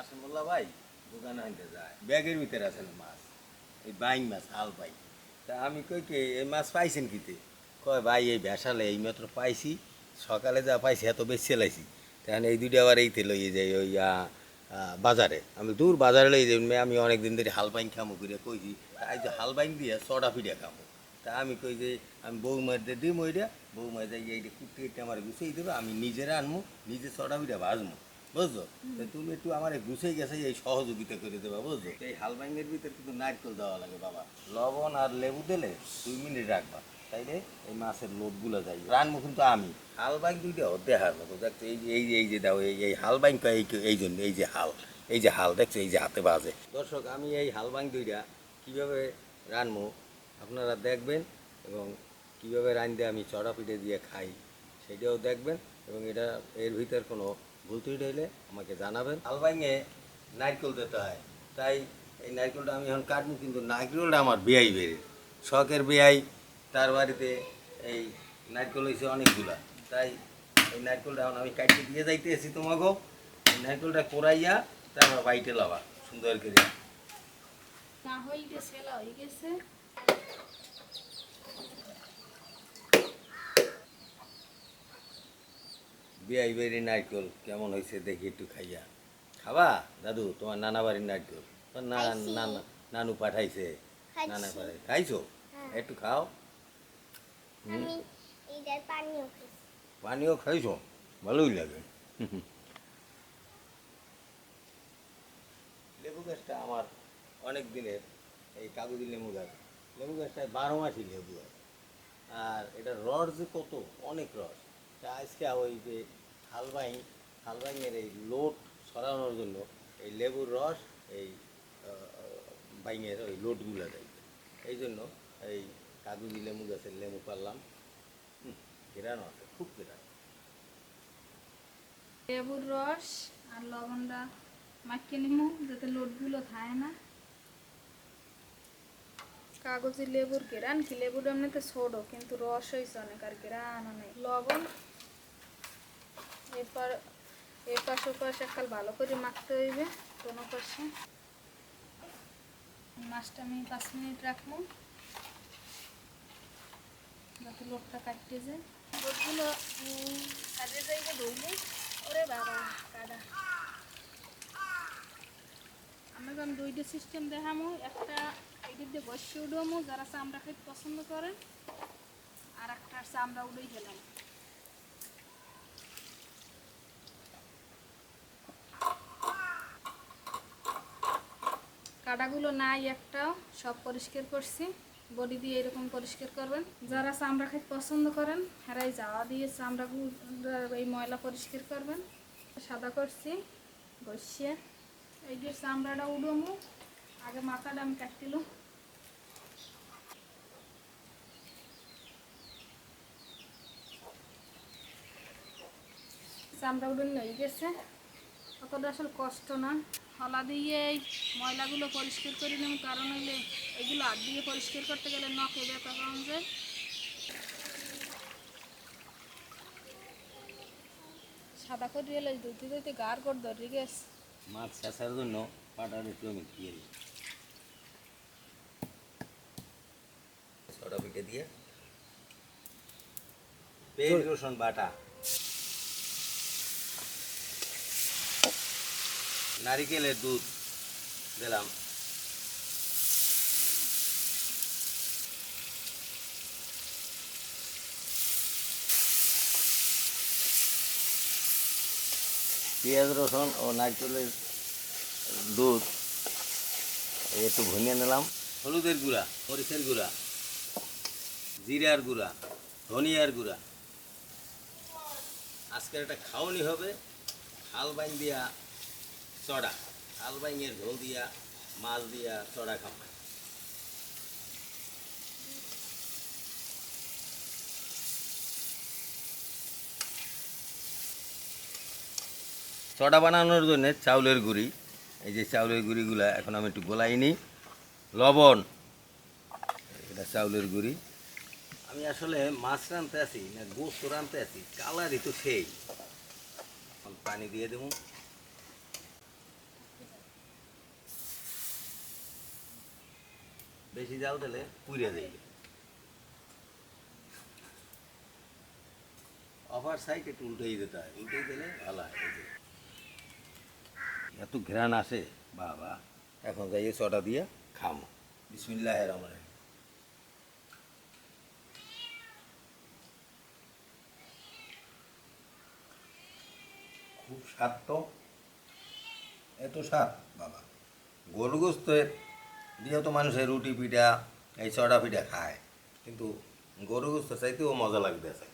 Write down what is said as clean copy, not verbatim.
কাশিমুল্লাহ ভাই দোকানে আনতে যায়, ব্যাগের ভিতরে আছে মাছ, এই বাইং মাছ, হাল বাইং। তা আমি কই কি এই মাছ পাইছেন কিতে? কয় ভাই এই ভেসালে এইমাত্র পাইছি, সকালে যা পাইছি এত বেশি চালাইছি, তখন এই দুইটা আবার এইতে লইয়ে যাই ওই বাজারে। আমি দূর বাজারে লইয়ে যাই, আমি অনেক দিন ধরে হাল বাইং খামো করে কইছি, এই যে হাল বাইং দিয়ে চড়া পিঠা খামো। তা আমি কই যে আমি বৌমার দিয়ে দিই মইটা, বৌমা যাই এইটা কুটে কুটে আমার গুছিয়ে দেবে, আমি নিজেরা আনবো, নিজে চড়া পিঠা ভাজবো, বুঝছো? তো তুমি একটু আমার গুছিয়ে গেছে এই সহযোগিতা করে দেবা, বুঝছো? এই হাল বাইংয়ের ভিতরে কিন্তু নারকেল দেওয়া লাগে বাবা, লবণ আর লেবু দিলে 2 মিনিট রাখবা, তাইলে এই মাছের লোটগুলো যাই রানবো। কিন্তু আমি হাল বাইং দুইটা দেখার মতো দেখছো, এই যে দাও, এই হাল বাইংটা এই জন্য, এই যে হাল দেখছো, এই যে হাতে বাজে। দর্শক, আমি এই হাল বাইং দুইটা কীভাবে রানবো আপনারা দেখবেন, এবং কীভাবে রাঁধতে আমি চড়া পিঠে দিয়ে খাই সেটাও দেখবেন, এবং এটা এর ভিতর কোনো ভুল ত্রুটি হইলে আমাকে জানাবেন। হাল বাইঙে নারকেল দিতে হয়, তাই এই নারকেলটা আমি এখন কাটবো, কিন্তু নারকেলটা আমার বেয়াই বেড়ে শখের বেয়াই, তার বাড়িতে এই নারকেল হয়েছে অনেকগুলা, তাই এই নারকেলটা এখন আমি কাটিয়ে দিয়ে যাইতেছি তোমাকেও। এই নারকেলটা কোরাইয়া তারপর বাইটে লাবা সুন্দর করে। না হয়ে গেছে, হয়ে গেছে। বিয়াই বাড়ির নারকেল কেমন হয়েছে দেখি একটু খাইয়া। খাবা দাদু? তোমার নানা বাড়ির নারকেল তোমার নানা নানু পাঠাইছে, নানা পাঠাই খাইছো? একটু খাও। পানিও খাইছো? ভালোই লাগে। লেবু গাছটা আমার অনেক দিনের, এই কাগজি লেবু গাছ, লেবু গাছটায় 12 মাসই লেবু হয়, আর এটা রস যে কত, অনেক রস। তা আজকে ওই যে হালবাইং, হালবাইংয়ের এই লোট সরানোর জন্য এই লেবুর রস এই বাইঙের ওই লোটগুলো দেয়, এই জন্য এই কাগজি লেবু গাছের লেবু পারলাম। ঘেরানো আছে, খুব ঘেরানো। লেবুর রস আর লবণটা মাখিয়ে নিমু যাতে লোটগুলো থাকে না। কাগজি লেবুর ঘেরান কি, লেবুর এমনিতে ছোট কিন্তু রস হয়েছে অনেক, আর ঘেরান অনেক। লবণ এরপর এপাশ ওপাশ একাল ভালো করে মাখতে হইবে কোনো পাশে। মাছটা আমি 5 মিনিট রাখবো যাতে লোটটা কাটতে যায়। লোটগুলো কাজে যাইবে ধরলে। ওরে বাবা কাদা। আমি দুইটা সিস্টেম দেখামো, একটা এদিক দিয়ে বসে উঠবো যারা চামড়া খাইতে পছন্দ করেন, আর একটা চামড়া উঠেই গেলাম। কাটাগুলো নাই একটাও, সব পরিষ্কার করছি। বডি দিয়ে এরকম পরিষ্কার করবেন। যারা চামড়া খাইতে পছন্দ করেন হেরাই যাওয়া দিয়ে চামড়াগুলো এই ময়লা পরিষ্কার করবেন। সাদা করছি বসিয়ে, এই যে চামড়াটা উঠবো, আগে মাথাটা আমি কাটতিলাম। চামড়া উঠুন হয়ে গেছে, অতটা আসলে কষ্ট না। হলা দিয়ে এই ময়লাগুলো পরিষ্কার করে নেব, কারণ হইলে এগুলো হাত দিয়ে পরিষ্কার করতে গেলে নখে ব্যথা পাওয়া যায়। সাদা করে এলে ধুতে ধুতে গার করে ধরে গেছে। মাছ চাষার জন্য পাটার একটু আমি দিয়ে দিই, ছটা পিঠে দিয়ে পেঁয়াজ রসুন বাটা, নারিকেলের দুধ দিলাম, পেঁয়াজ রসুন ও নারকেলের দুধ একটু ভুনিয়ে নিলাম। হলুদের গুঁড়া, মরিচের গুঁড়া, জিরার গুঁড়া, ধনিয়ার গুঁড়া। আজকের একটা খাওয়ানি হবে হাল বাইং দিয়া চড়া, হাল বাইঙের ঝোল দিয়া মাছ দিয়া চড়া খাওয়া। চড়া বানানোর জন্য চাউলের গুঁড়ি, এই যে চাউলের গুঁড়িগুলো এখন আমি একটু গোলাই নিই। লবণ, এটা চাউলের গুঁড়ি। আমি আসলে মাছ রাঁধতে আছি না গোস্ত রাঁধতে আছি, কালারই তো সেই। পানি দিয়ে দেবো। বেশি জাল দিলে পুড়ে যাইবে। অফার সাইড একটু উল্টেই দিতে হয়, উল্টেই দিলে ভালো হয়। এই যে এত ঘ্রাণ আসে বাবা। এখন যাইয়ে চটা দিয়ে খামো। বিসমিল্লাহির রহমানির রহিম। খুব স্বাদ তো, এত স্বাদ বাবা। গরু গোস্ত দিয়ে তো মানুষের রুটি পিঠা এই চড়া পিঠা খায়, কিন্তু গরু গোস্ত চাইতেও মজা লাগতেছে।